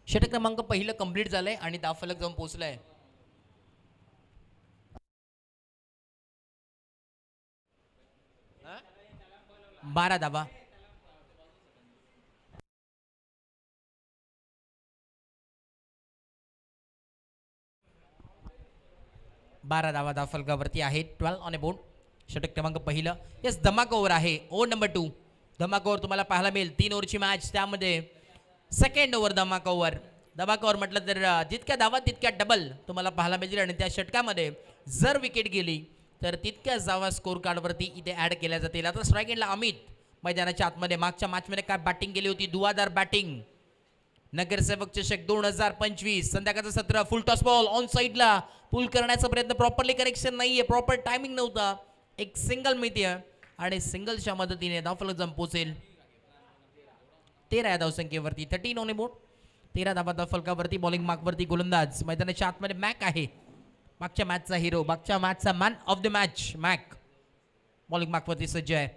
षटक क्रमांक पहिलं कंप्लीट झालंय आणि धावफलक जाऊन पोहोचलाय. बारा धावा. बारा धावा धावफलकावरती आहेत. 12 ऑन अ बोर्ड. षटक क्रमांक पहिलं. यस, धमाक ओव्हर आहे. Over number 2. धमाक ओव्हर तुम्हाला पाहायला मिळेल. 3 ओव्हरची मॅच, त्यामध्ये सेकंड ओव्हर धमाक ओव्हर. धमाक ओव्हर म्हटलं तर जितक्या धावा तितक्या डबल तुम्हाला पाहायला मिळतील आणि त्या षटकामध्ये जर विकेट गेली तर तितक्याच धावा स्कोर कार्डवरती इथे ॲड केल्या जातील. आता स्ट्राईक एंडला अमित मैदानाच्या आतमध्ये. मागच्या मॅचमध्ये काय बॅटिंग केली होती, दुवादार बॅटिंग. नगरसेवक चषक 2025 संध्याकाळचं सत्र. फुल टॉस बॉल ऑन साईडला पुल करण्याचा प्रयत्न, प्रॉपरली कनेक्शन नाहीये, प्रॉपर टायमिंग नव्हता. एक सिंगल मिळते आणि सिंगलच्या मदतीने धावफलक जाऊन पोहोचेल 13 या धावसंख्येवरती. 13 ऑन बोर्ड. 13 धावा धावफलकावरती. बॉलिंग मार्कवरती गोलंदाज मैदानाच्या आतमध्ये मॅक आहे. मागच्या मॅचचा हिरो, मागच्या मॅचचा man of the match Mac bowling मार्कवरती सज्ज आहे.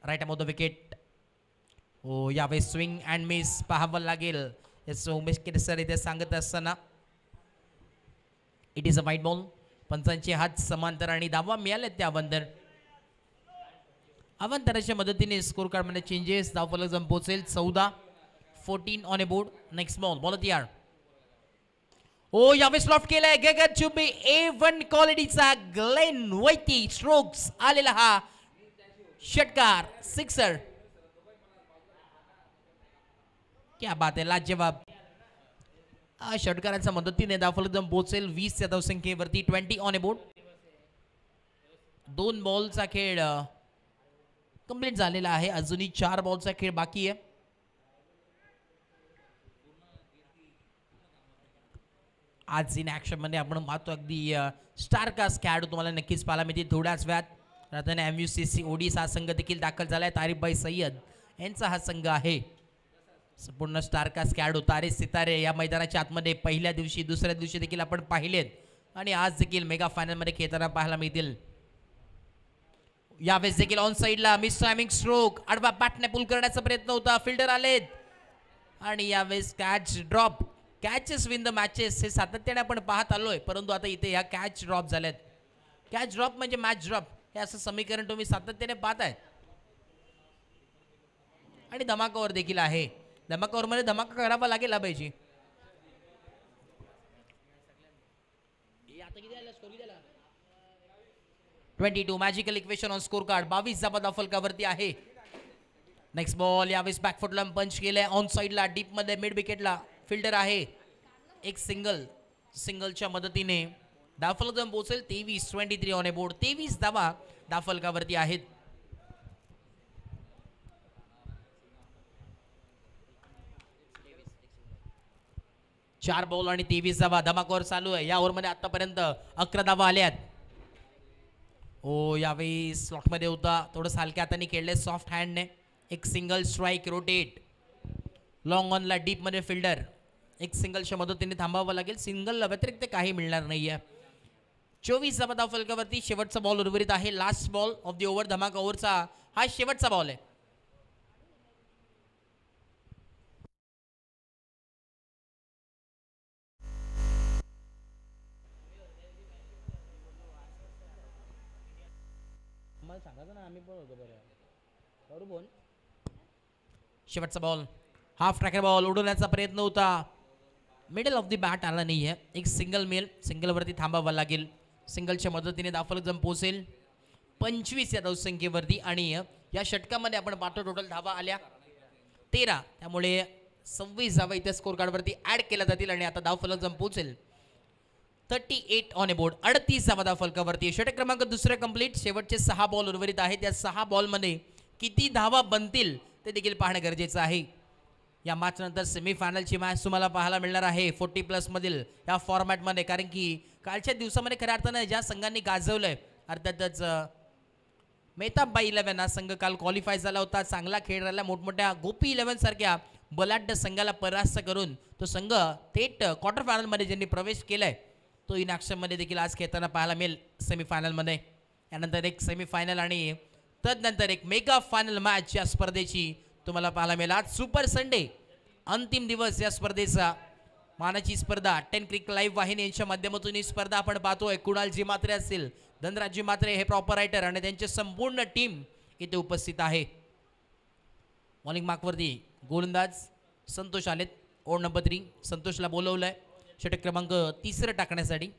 Right about the wicket. हो, यावेळेस स्विंग अँड मिस पाहावं लागेल. उमेश केसर इथे सांगत असताना इट इज अ वाईट बॉल. पंचांचे हात समांतर आणि धावा मिळाल्यात त्या अवांतराच्या मदतीने स्कोर कार्डमध्ये चेंजेस. धावफलक जाऊन पोहोचेल 14 on a board. Next ball. Ball तयार. ओ, यावेळेस लॉफ्ट केलाय. गगन चुबे A1 क्वालिटीचा ग्लेन वैती स्ट्रोक्स आलेला हा षटकार, सिक्सर. क्या बात आहे, लाजवाब. षटकाराच्या मदतीने धावफलक जाऊन पोहोचेल 20 या धावसंख्येवरती. 20 ऑन अ बोर्ड. 2 बॉलचा खेळ कंप्लीट झालेला आहे. अजूनही 4 बॉलचा खेळ बाकी आहे. आज इन ॲक्शन मध्ये आपण पाहतो अगदी स्टार कास्ट खेळाडू तुम्हाला नक्कीच पाहायला मिळतील थोड्याच वेळात. राहताना MUCC ओडिसा संघ देखील दाखल झालाय. तारिकभाई सय्यद यांचा हा संघ आहे. संपूर्ण स्टारकास्ट खेळाडू तारे सितारे या मैदानाच्या आतमध्ये पहिल्या दिवशी, दुसऱ्या दिवशी देखील आपण पाहिलेत आणि आज देखील मेगा फायनलमध्ये खेळताना पाहायला मिळतील. यावेळेस देखील ऑन साईडला मिस टायमिंग स्ट्रोक, आडवा बॅटने पुल करण्याचा प्रयत्न होता, फिल्डर आलेत आणि यावेळेस catch drop. Catches win the matches हे सातत्याने आपण पाहत आलोय, परंतु आता इथे ह्या कॅच ड्रॉप झाल्यात. कॅच ड्रॉप म्हणजे मॅच ड्रॉप हे असं समीकरण तुम्ही सातत्याने पाहताय. आणि धमाकावर देखील आहे. धमाकावरमध्ये धमाका करावा लागेल पाहिजे. 22 magical equation on score card. 22 धावा धावफलकावरती आहे. Next ball. यावेळेस बॅकफुटला पंच केलंय ऑन साईडला, डीप मध्ये मिड विकेटला फिल्डर आहे. एक सिंगलच्या मदतीने धावफलक जाऊन पोहोचेल 23 ऑन अ बोर्ड. 23 धावा धावफलकावरती आहेत. चार बॉल आणि 23 धावा. धमाकावर चालू आहे. या ओव्हरमध्ये आतापर्यंत 11 धावा आल्यात. ओ, यावेळी स्लॉटमध्ये होता, थोडं हलक्या हाताने खेळले, सॉफ्ट हँडने. एक सिंगल स्ट्राईक, रोटेट, लॉंग ऑनला डीपमध्ये फिल्डर. एक सिंगलच्या मदतीने थांबावं लागेल. सिंगल व्यतिरिक्त काही मिळणार नाहीये. 24 धावा धावफलकावरती. शेवटचा बॉल उर्वरित आहे. Last ball of the over. धमाका ओव्हरचा हा शेवटचा बॉल आहे. शेवटचा बॉल, हाफ ट्रॅकर बॉल, उडवण्याचा प्रयत्न होता, मिडल ऑफ द बॅट आला नाहीये. एक सिंगल मेल, सिंगलवरती थांबावं लागेल. सिंगलच्या मदतीने धावफलक जम पोहोचेल 25 या धावसंख्येवरती. आणि या षटकामध्ये आपण पाहतो टोटल धावा आल्या 13, त्यामुळे 26 धावा इथे स्कोर कार्डवरती ऍड केल्या जातील आणि आता धावफलक जम पोहोचेल 38 ऑन अ बोर्ड. 38 धावा धावफलकावरती. षटक क्रमांक दुसरे कंप्लीट. शेवटचे 6 बॉल उर्वरित आहेत. या 6 बॉलमध्ये किती धावा बनतील ते देखील पाहणं गरजेचं आहे. या मॅच नंतर सेमीफायनलची मॅच तुम्हाला पाहायला मिळणार आहे 40+ मधील या फॉर्मॅटमध्ये. कारण की कालच्या दिवसामध्ये खऱ्या अर्थानं ज्या संघांनी गाजवलंय, अर्थातच मेहताबाई 11 हा संघ काल क्वालिफाय झाला होता. चांगला खेळ राहिला. मोठमोठ्या गोपी 11 सारख्या बलाढ्य संघाला परास्त करून तो संघ थेट क्वार्टर फायनलमध्ये ज्यांनी प्रवेश केलाय तो इन ॲक्शनमध्ये देखील आज खेळताना पाहायला मिळेल सेमीफायनलमध्ये. यानंतर एक सेमीफायनल आणि तदनंतर एक मेगा फायनल मॅच या स्पर्धेची तुम्हाला पाहायला मिळेल. आज सुपर संडे, अंतिम दिवस या स्पर्धेचा. मानाची स्पर्धा 10 क्रिक लाईव्ह वाहिनी यांच्या माध्यमातून ही स्पर्धा आपण पाहतोय. कुणाल जी मात्रे असतील, धनराज जी मात्रे हे प्रॉपर रायटर आणि त्यांचे संपूर्ण टीम इथे उपस्थित आहे. बॉलिंग मार्कवरती गोलंदाज संतोष आलेत. ओव्हर नंबर 3 संतोषला बोलवलंय षटक क्रमांक 3 टाकण्यासाठी.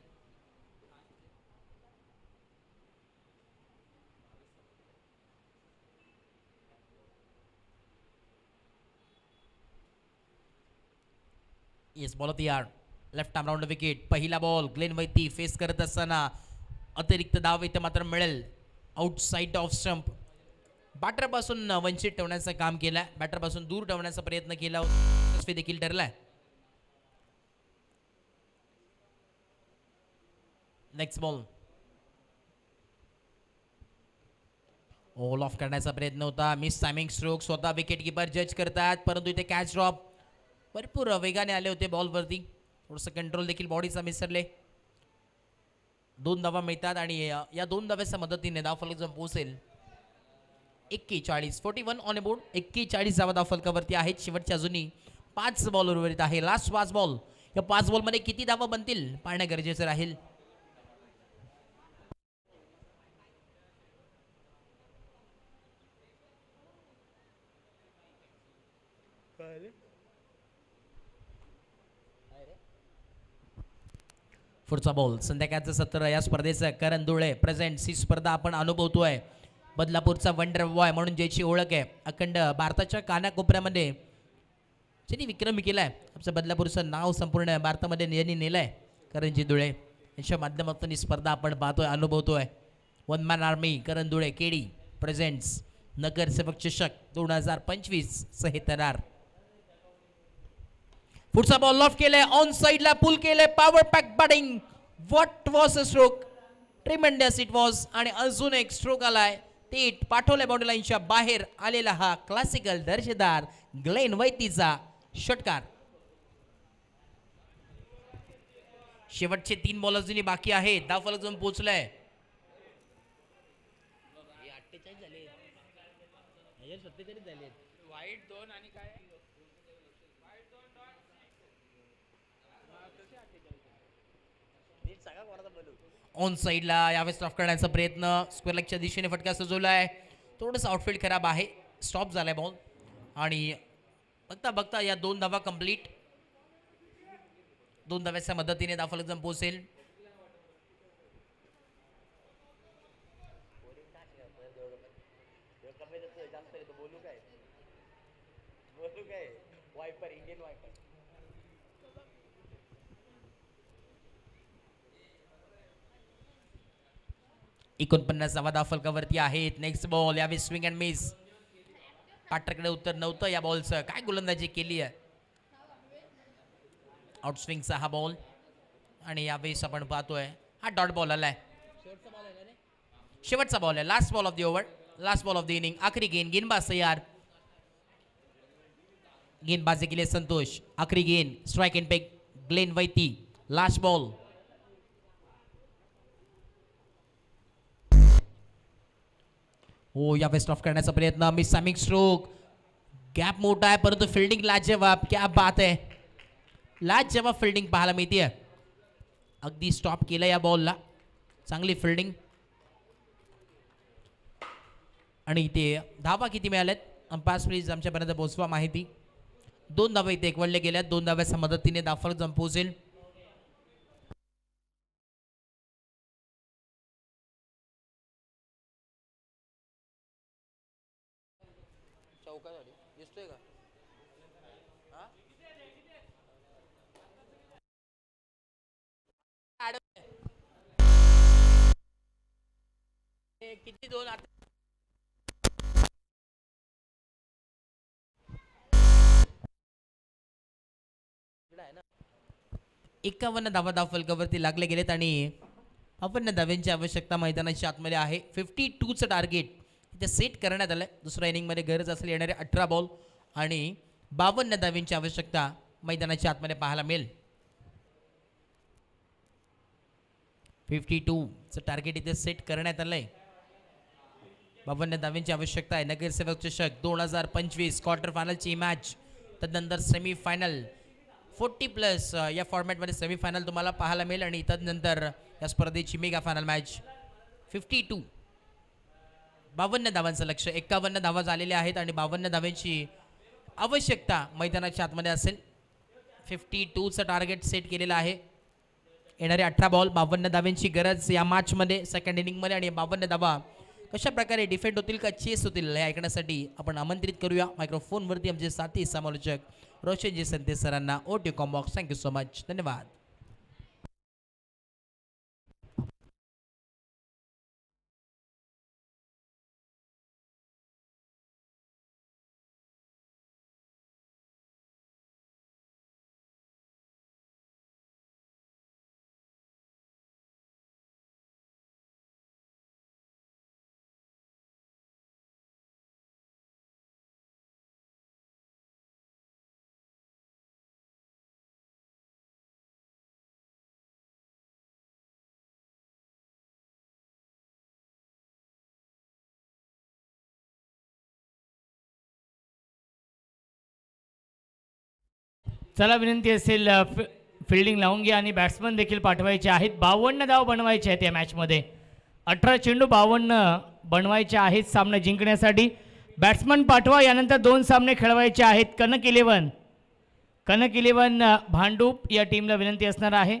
Yes ball of the yard left arm round wicket. पहिला बॉल ग्लेन वैती फेस करत असताना अतिरिक्त धाव इथे मात्र मिळेल. Outside off stump. बॅटरपासून वंचित ठेवण्याचं काम केलं. बॅटरपासून दूर ठेवण्याचा प्रयत्न केला, यशस्वी देखील ठरलाय. नेक्स्ट बॉल ऑल ऑफ करण्याचा प्रयत्न होता. Miss timing stroke. स्वतः विकेट किपर जज करतात, परंतु इथे कॅच ड्रॉप. भरपूर वेगाने आले होते बॉलवरती. थोडंसं कंट्रोल देखील बॉडीचा मिसरले. 2 धावा मिळतात आणि या 2 धाव्याच्या मदतीने धावफलक पोहोचेल 41. 41 ऑन बोर्ड. 41 धावा धावफलकावरती आहेत. शेवटच्या अजूनही 5 बॉल उर्वरित आहे. Last 5 ball. या 5 बॉलमध्ये किती धावा बनतील पाहणं गरजेचं राहील. पुढचा बॉल. संध्याकाळचं सत्र या स्पर्धेचं करण धुळे प्रेझेंट्स. ही स्पर्धा आपण अनुभवतोय. बदलापूरचा वंडर बॉय म्हणून ज्याची ओळख आहे अखंड भारताच्या कानाकोपऱ्यामध्ये ज्यांनी विक्रम केलाय. आमचं बदलापूरचं नाव संपूर्ण भारतामध्ये यांनी नेलंय. करणजी धुळे यांच्या माध्यमातून ही स्पर्धा आपण पाहतोय, अनुभवतोय. वन मॅन आर्मी करण धुळे केडी प्रेझेंट्स. नगरसेवक चषक 2025 सहे तरार. पुढचा बॉल लॉफ केलाय. ऑन साइडला पुल केले. Power pack batting. What was a stroke. Tremendous it was. आणि अजून एक स्ट्रोक आलाय. ते पाठवले बाउंड्री लाईनच्या बाहेर आलेला हा क्लासिकल दर्जेदार ग्लेन वैतीचा षटकार. शेवटचे 3 बॉल अजूनही बाकी आहेत. धावफलक जाऊन पोहोचलाय. वाईट 2 आणि काय ऑन साइडला यावेळेस स्टॉप करण्याचा प्रयत्न. स्क्वेअर लेगच्या दिशेने फटका सजवलाय. थोडंसं आउटफील्ड खराब आहे. स्टॉप झालाय बॉल आणि बघता बघता या 2 धावा कंप्लीट. 2 धाव्याच्या मदतीने धावफलक जम पोहोचेल. वायपर 49 धावा धावफलकावरती आहेत. Next ball. यावेळी स्विंग अँड मिस. पाटरकडे उत्तर नव्हतं या बॉलचं. काय गोलंदाजी केली आहे. आउट स्विंगचा हा बॉल आणि यावेळेस आपण पाहतोय हा डॉट बॉल आलाय. शेवटचा बॉल आहे. Last ball of the over. Last ball of the inning. आखरी गेंदबाज तयार. गेंदबाजी केली संतोष. आखरी गेंद. स्ट्राइक एंड पेक ग्लेन वैती. Last ball. हो यावेळेस स्टॉप करण्याचा प्रयत्न. Miss timing stroke. गॅप मोठा आहे परंतु फिल्डिंग लाजवाब. क्या बात आहे. लाजवाब फिल्डिंग पाहायला मिळते. अगदी स्टॉप केलं या बॉलला. चांगली फिल्डिंग. आणि इथे धावा किती मिळाल्यात अंपायर्स प्लीज आमच्यापर्यंत पोहोचवा माहिती. 2 धावा इथे एकवडले गेल्यात. 2 धाव्याच्या मदतीने धावफलक जम पोहोचेल. दिसतोय का किती 2 आता 51 धावा धावफलकावरती लागले गेलेत आणि 52 धाव्यांची आवश्यकता मैदानाच्या आतमध्ये आहे. 52चं टार्गेट इथे सेट करण्यात आलं. दुसऱ्या इनिंगमध्ये गरज असलेले येणारे 18 बॉल आणि 52 धाव्यांची आवश्यकता मैदानाच्या आतमध्ये पाहायला मिळेल. 52चं टार्गेट इथे सेट करण्यात आलंय. 52 धाव्यांची आवश्यकता आहे. नगरसेवक चषक 2025 क्वार्टर फायनलची मॅच. तदनंतर सेमीफायनल 40+ या फॉर्मॅटमध्ये सेमीफायनल तुम्हाला पाहायला मिळेल आणि तदनंतर या स्पर्धेची मेगा फायनल मॅच 52 52 धावांचं लक्ष 51 धावा झालेल्या आहेत आणि 52 धावांची आवश्यकता मैदानाच्या आतमध्ये असेल. 52चं टार्गेट सेट केलेलं आहे. येणारे 18 बॉल 52 धावांची गरज या मॅचमध्ये सेकंड इनिंगमध्ये आणि 52 धावा कशा प्रकारे डिफेंड होतील का चेस होतील हे ऐकण्यासाठी आपण आमंत्रित करूया मायक्रोफोनवरती आमचे साथी समालोचक रोशनजी संते सरांना. ओटी कॉम्बॉक्स. Thank you so much. धन्यवाद. चला विनंती असेल फिल्डिंग लावून घ्या आणि बॅट्समन देखील पाठवायचे आहेत. 52 धाव बनवायचे आहेत या मॅचमध्ये. 18 चेंडू 52 बनवायचे आहेत सामना जिंकण्यासाठी. बॅट्समन पाठवा. यानंतर 2 सामने खेळवायचे आहेत. कनक 11 भांडूप या टीमला विनंती असणार आहे.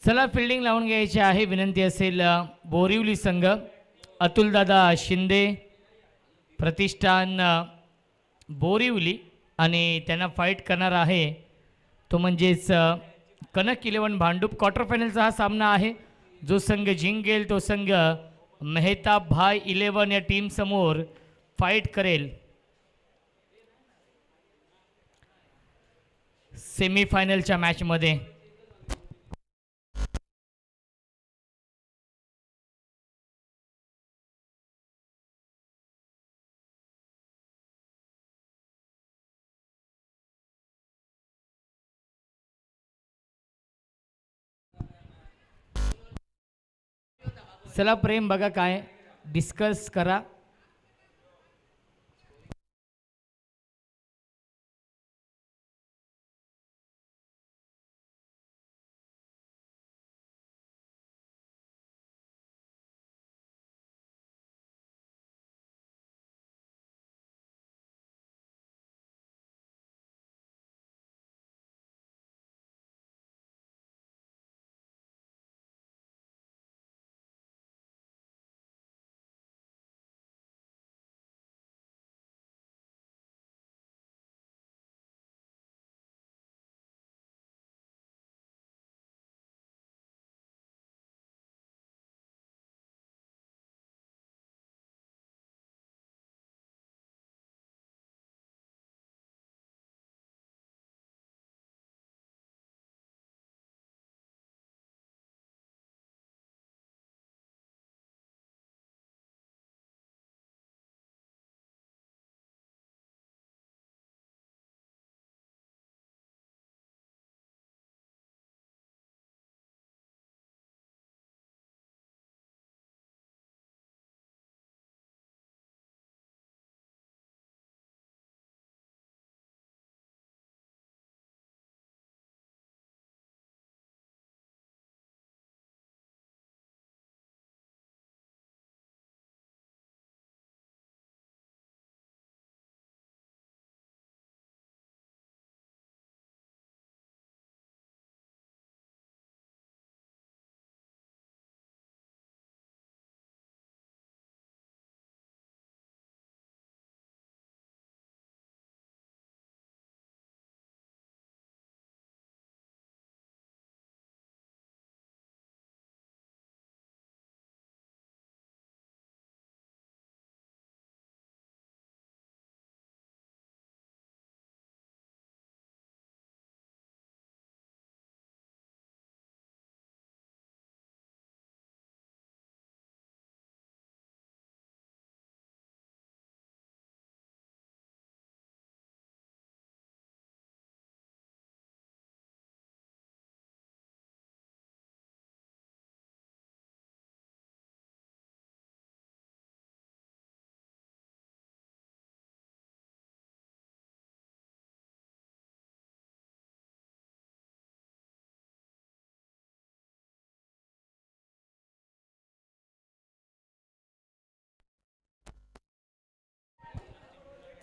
चला फिल्डिंग लावून घ्यायची आहे. विनंती असेल बोरिवली संघ अतुलदादा शिंदे प्रतिष्ठान बोरिवली आणि त्यांना फाईट करणार आहे तो म्हणजेच कनक 11 भांडूप. क्वार्टर फायनलचा हा सामना आहे. जो संघ जिंकेल तो संघ मेहताब भाई 11 या टीम समोर फाईट करेल सेमीफायनलच्या मॅचमध्ये. चला प्रेम बघा काय डिस्कस करा.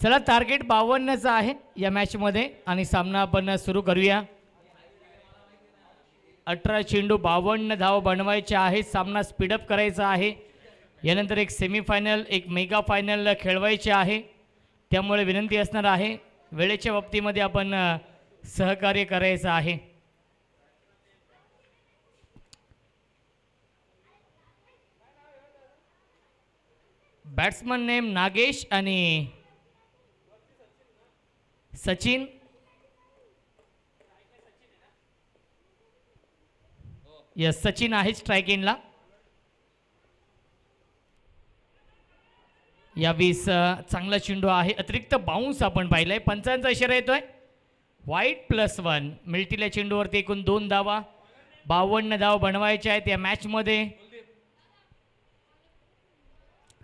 चला टार्गेट 52चं आहे या मॅचमध्ये आणि सामना आपण सुरू करूया. 18 चेंडू 52 धाव बनवायचे आहेत. सामना स्पीडअप करायचा आहे. यानंतर एक सेमीफायनल एक मेगा फायनल खेळवायचे आहे. त्यामुळे विनंती असणार आहे वेळेच्या बाबतीमध्ये आपण सहकार्य करायचं आहे. बॅट्समन नेम नागेश आणि सचिन. यस सचिन आहे स्ट्रायकिंगला. या 20 चांगला चेंडू आहे. अतिरिक्त बाउन्स आपण पाहिलाय. पंचांचा इशारा येतोय. वाईट +1 मिळतील्या चेंडूवरती एकूण 2 धावा. 52 धाव बनवायचे आहेत या मॅचमध्ये.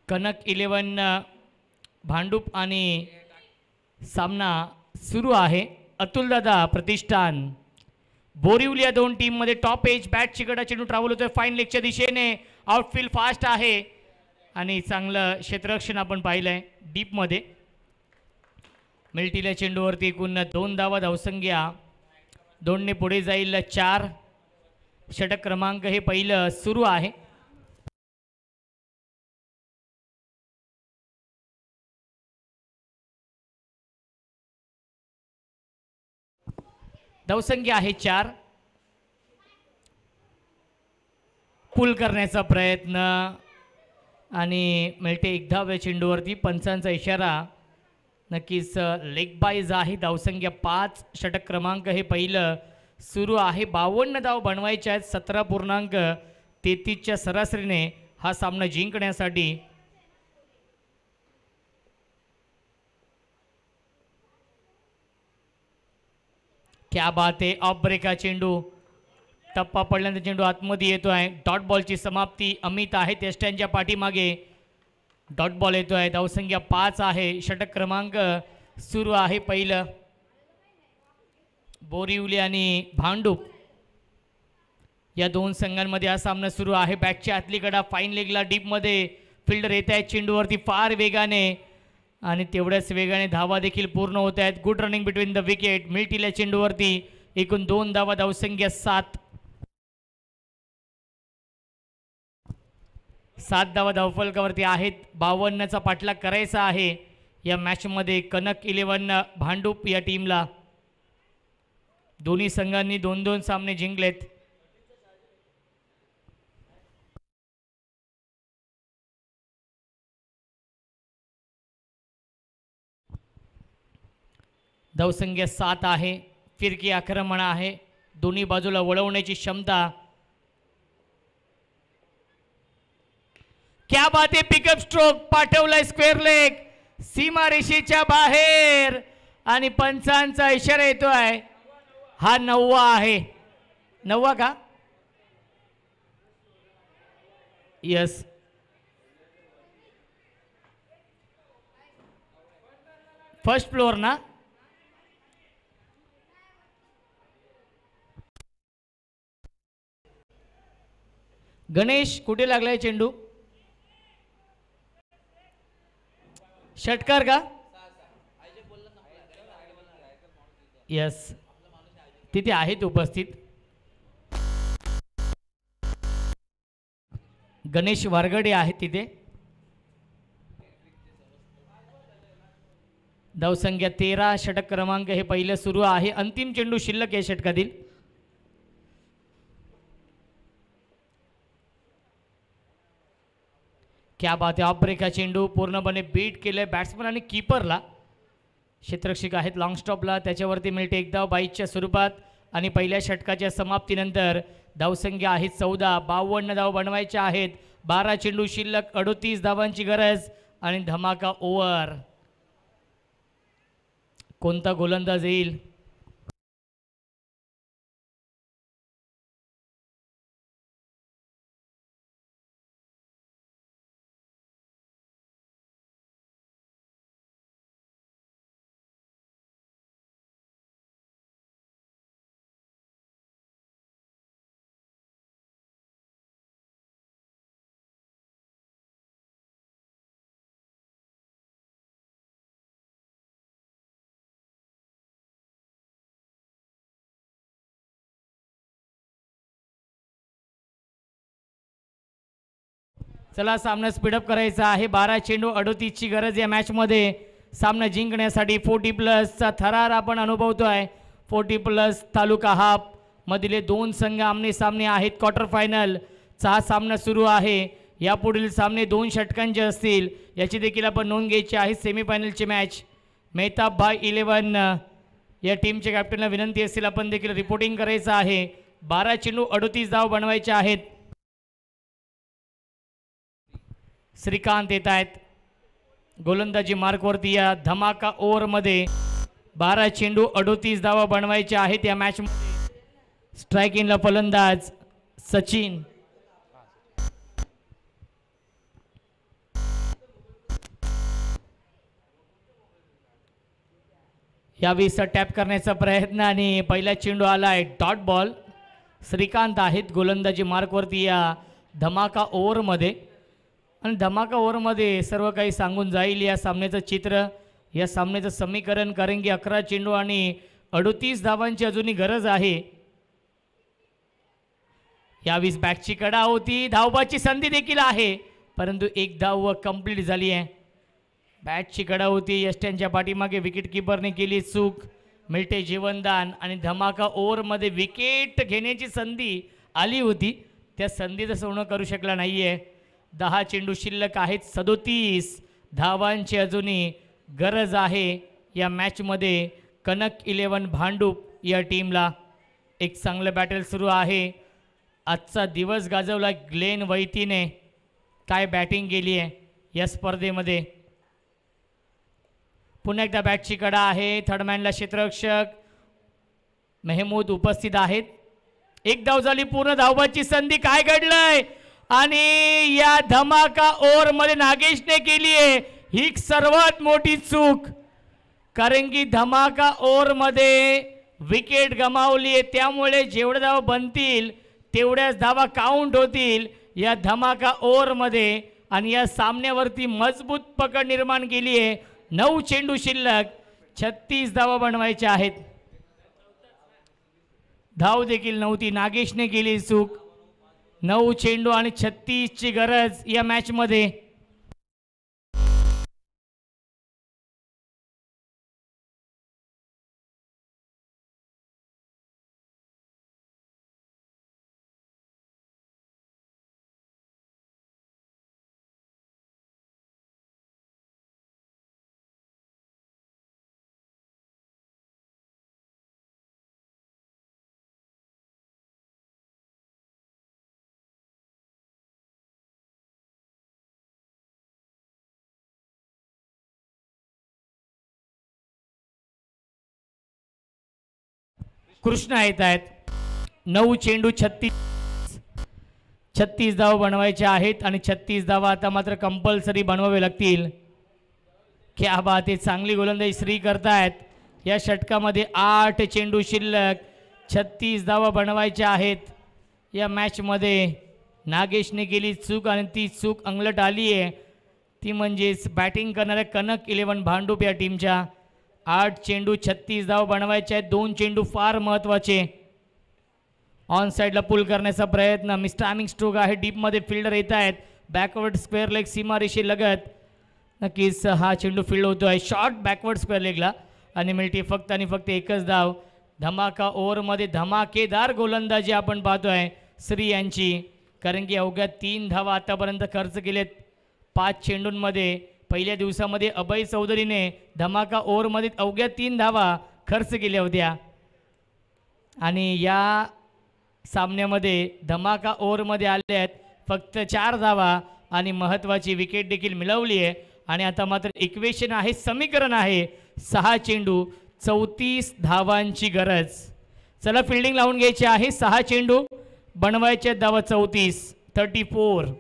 कनक 11 भांडूप आणि सामना सुरू आहे. अतुलदादा प्रतिष्ठान बोरिवली या दोन टीममध्ये टॉप एज बॅट चिकटा चेंडू ट्रॅव्हल होतोय फाईन लेगच्या दिशेने. आउटफील्ड फास्ट आहे आणि चांगलं क्षेत्ररक्षण आपण पाहिलंय डीपमध्ये. मिल्टील्या चेंडूवरती एकूण 2 धावा. धावसंख्या 2ने पुढे जाईल 4. षटक क्रमांक हे पहिलं सुरू आहे. धावसंख्या आहे 4. पुल करण्याचा प्रयत्न आणि मिळते 1 धाव या चेंडूवरती. पंचांचा इशारा नक्कीच लेग बाईज आहे. धावसंख्या 5. षटक क्रमांक हे पहिलं सुरू आहे. 52 धाव बनवायचे आहेत. 17.33च्या सरासरीने हा सामना जिंकण्यासाठी. क्या बात आहे. ऑफ ब्रेका चेंडू टप्पा पडल्यानंतर चेंडू आतमध्ये येतो आहे. डॉट बॉलची समाप्ती. अमित आहे टेस्टॅनच्या पाठीमागे. डॉट बॉल येतो आहे. धावसंख्या 5 आहे. षटक क्रमांक सुरू आहे पहिलं. बोरिवली आणि भांडूप या दोन संघांमध्ये हा सामना सुरू आहे. बॅटच्या आतलीकडा फाईन लेगला डीपमध्ये फिल्डर येत आहेत चेंडूवरती फार वेगाने आणि तेवढ्याच वेगाने धावा देखील पूर्ण होत आहेत. Good running between the wicket. मिल्टील्या चेंडूवरती एकूण 2 धावा. धावसंख्या 7. 7 धावा धावफलकावरती आहेत. 52चा पाठलाग करायचा आहे या मॅचमध्ये कनक 11 भांडूप या टीमला. दोन्ही संघांनी 2-2 सामने जिंकलेत. धावसंख्या 7 आहे. फिरकी आक्रमण आहे. दोन्ही बाजूला वळवण्याची क्षमता. क्या बात आहे. पिकअप स्ट्रोक पाठवलाय स्क्वेअर लेग सीमारेषेच्या बाहेर आणि पंचांचा इशारा येतोय. हा 9वा आहे. 9वा का? यस. फर्स्ट फ्लोअर ना? गणेश कुठे लागलाय चेंडू? षटकार का? यस तिथे आहेत उपस्थित. गणेश वारगडे आहेत तिथे. धावसंख्या 13. षटक क्रमांक हे पहिलं सुरू आहे. अंतिम चेंडू शिल्लक या षटकातील. क्या बात आहे. ऑफ ब्रेक हा चेंडू पूर्णपणे बीट केलंय बॅट्समन आणि कीपरला. क्षेत्ररक्षक आहेत लॉंग स्टॉपला. त्याच्यावरती मिळते 1 धाव 22च्या स्वरूपात आणि पहिल्या षटकाच्या समाप्तीनंतर धावसंख्या आहे 14. 52 धाव बनवायच्या आहेत. 12 चेंडू शिल्लक. 38 धावांची गरज आणि धमाका ओव्हर. कोणता गोलंदाज येईल? चला सामना स्पीडअप करायचा आहे. 12 चेंडू 38ची गरज या मॅचमध्ये सामना जिंकण्यासाठी. 40+ थरार आपण अनुभवतोय. 40+ तालुका हाफ मधले दोन संघ आमने सामने आहेत. क्वार्टर फायनलचा हा सामना सुरू आहे. यापुढील सामने 2 षटकांचे असतील याची देखील आपण नोंद घ्यायची आहे. सेमीफायनलची मॅच मेहताब भाई 11 या टीमच्या कॅप्टनला विनंती असेल आपण देखील रिपोर्टिंग करायचं आहे. 12 चेंडू 38 धाव बनवायचे आहेत. श्रीकांत येत आहेत गोलंदाजी मार्कवरती. या धमाका ओव्हरमध्ये 12 चेंडू 38 धावा बनवायचे आहेत या मॅचमध्ये. स्ट्रायकिंगला फलंदाज सचिन. यावेळी टॅप करण्याचा प्रयत्न आणि पहिला चेंडू आलाय डॉट बॉल. श्रीकांत आहेत गोलंदाजी मार्कवरती या धमाका ओव्हरमध्ये. आणि धमाका ओव्हरमध्ये सर्व काही सांगून जाईल या सामन्याचं चित्र, या सामन्याचं समीकरण. कारण की 11 चेंडू आणि 38 धावांची अजूनही गरज आहे. यावेळी बॅटची कडा होती. धावबाची संधी देखील आहे परंतु एक धाव कंप्लीट झाली आहे. बॅटची कडा होती. यष्ट्यांच्या पाठीमागे विकेट किपरने केली चूक. मिळते जीवनदान आणि धमाका ओव्हरमध्ये विकेट घेण्याची संधी आली होती. त्या संधीचं सोनं करू शकला नाही आहे. 10 चेंडू शिल्लक आहेत. 37 धावांची अजूनही गरज आहे या मॅचमध्ये. कनक 11 भांडूप या टीमला एक चांगलं बॅटल सुरू आहे. आजचा दिवस गाजवला ग्लेन वैतीने. काय बॅटिंग केली आहे या स्पर्धेमध्ये. पुन्हा एकदा बॅटची कडा आहे. थर्डमॅनला क्षेत्ररक्षक मेहमूद उपस्थित आहेत. एक धाव झाली. पूर्ण धावबाची संधी. काय घडलंय आणि या धमाका ओव्हरमध्ये नागेशने केली आहे ही सर्वात मोठी चूक. कारण की धमाका ओव्हरमध्ये विकेट गमावली आहे. त्यामुळे जेवढ्या धावा बनतील तेवढ्याच धावा काउंट होतील या धमाका ओव्हरमध्ये. आणि या सामन्यावरती मजबूत पकड निर्माण केली आहे. 9 चेंडू शिल्लक 36 धावा बनवायच्या आहेत. धाव देखील नव्हती. नागेशने केली चूक. 9 चेंडू आणि 36ची गरज या मॅचमध्ये. कृष्णा येत आहेत. 9 चेंडू 36 धावा बनवायचे आहेत आणि 36 धावा आता मात्र कंपल्सरी बनवावे लागतील. क्या बात आहे. चांगली गोलंदाजी श्री करतायत. या षटकामध्ये 8 चेंडू शिल्लक 36 धावा बनवायच्या आहेत या मॅचमध्ये. नागेशने केली चूक आणि ती चूक अंगलट आली आहे. ती म्हणजेच बॅटिंग करणाऱ्या कनक 11 भांडूप या टीमच्या. 8 चेंडू 36 धाव बनवायचे आहेत. 2 चेंडू फार महत्त्वाचे. ऑन साईडला पुल करण्याचा प्रयत्न. मिस्टर आमिंग स्ट्रोक आहे. डीपमध्ये फिल्डर येत आहेत. बॅकवर्ड स्क्वेअर लेग सीमारेषे लगत. नक्कीच हा चेंडू फील्ड होतो आहे शॉर्ट बॅकवर्ड स्क्वेअर लेगला आणि मिळते फक्त आणि फक्त एकच धाव. धमाका ओव्हरमध्ये धमाकेदार गोलंदाजी आपण पाहतोय श्री यांची. कारण की अवघ्या 3 धावा आतापर्यंत खर्च केलेत 5 चेंडूंमध्ये. पहिल्या दिवसामध्ये अभय चौधरीने धमाका ओव्हरमध्ये अवघ्या 3 धावा खर्च केल्या होत्या आणि या सामन्यामध्ये धमाका ओव्हरमध्ये आले आहेत फक्त 4 धावा आणि महत्त्वाची विकेट देखील मिळवली आहे. आणि आता मात्र इक्वेशन आहे, समीकरण आहे 6 चेंडू 34 धावांची गरज. चला फिल्डिंग लावून घ्यायची आहे. 6 चेंडू बनवायचे धावा 34.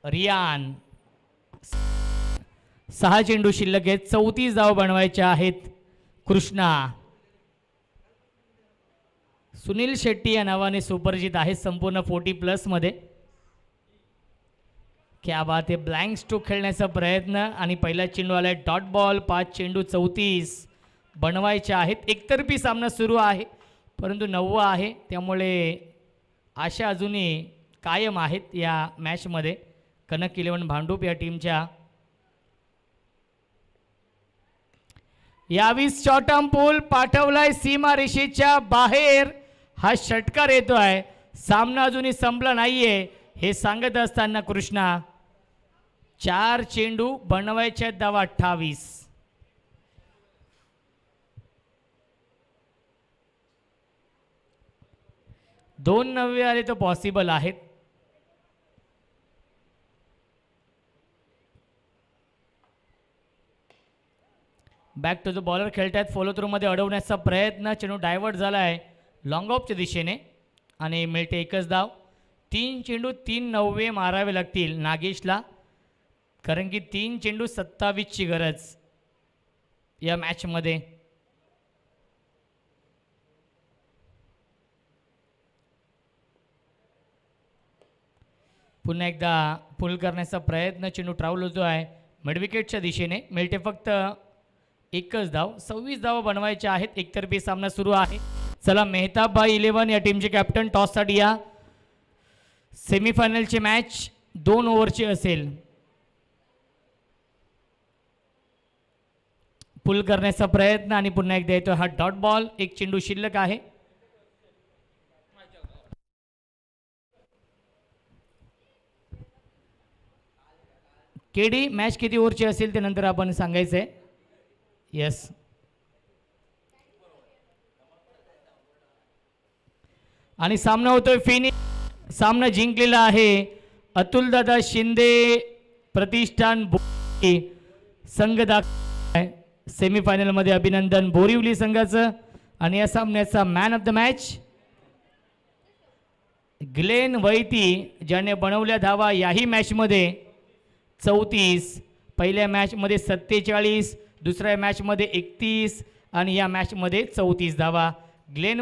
रियान 6 चेंडू शिल्लक आहेत. 34 धावा बनवायच्या आहेत. कृष्णा सुनील शेट्टी या नावाने सुपरिचित आहे संपूर्ण 40+ मध्ये. क्या बात आहे. ब्लँक स्ट्रोक खेळण्याचा प्रयत्न आणि पहिला चेंडू आलाय डॉट बॉल. 5 चेंडू 34 बनवायचे आहेत. एकतर्फी सामना सुरू आहे परंतु 9 आहे त्यामुळे आशा अजूनही कायम आहेत या मॅचमध्ये कनक 11 भांडूप या टीमच्या. यावीस शॉर्ट आर्म पूल पाठवलाय सीमा रेषेच्या बाहेर. हा षटकार येतोय. सामना अजूनही संपला नाहीये हे सांगत असताना कृष्णा 4 चेंडू बनवायच्या धावा 28. दोन 9 आले तर पॉसिबल आहेत. बॅक टू द बॉलर खेळतात. फॉलो थ्रू मध्ये अडवण्याचा प्रयत्न. चेंडू डायव्हर्ट झाला आहे लॉंग ऑफच्या दिशेने आणि मिळते एकच धाव. 3 चेंडू 3 9 मारावे लागतील नागेशला कारण की 3 चेंडू 27ची गरज या मॅचमध्ये. पुन्हा एकदा पुल करण्याचा प्रयत्न. चेंडू ट्रॅव्हल होतो आहे मिडविकेटच्या दिशेने. मिळते फक्त एकच धाव. 26 धावा बनवायच्या आहेत. एकतर्फी सामना सुरू आहे. चला मेहताब भाई 11 या टीमचे कॅप्टन टॉससाठी या. सेमीफायनलची मॅच 2 ओव्हरची असेल. पुल करण्याचा प्रयत्न आणि पुन्हा एकदा येतो हा डॉट बॉल. एक चेंडू शिल्लक आहे. केडी मॅच किती ओव्हरची असेल ते नंतर आपण सांगायचंय. यस आणि सामना होतोय फिनिश. सामना जिंकलेला आहे अतुलदादा शिंदे प्रतिष्ठान संघ दाखल सेमीफायनलमध्ये. अभिनंदन बोरिवली संघाचं. आणि या सामन्याचा man of the match Glenn Vaity ज्याने बनवल्या धावा याही मॅचमध्ये 34. पहिल्या मॅचमध्ये 47, दुसऱ्या मॅचमध्ये 31 आणि या मॅचमध्ये 34 धावा. ग्लेन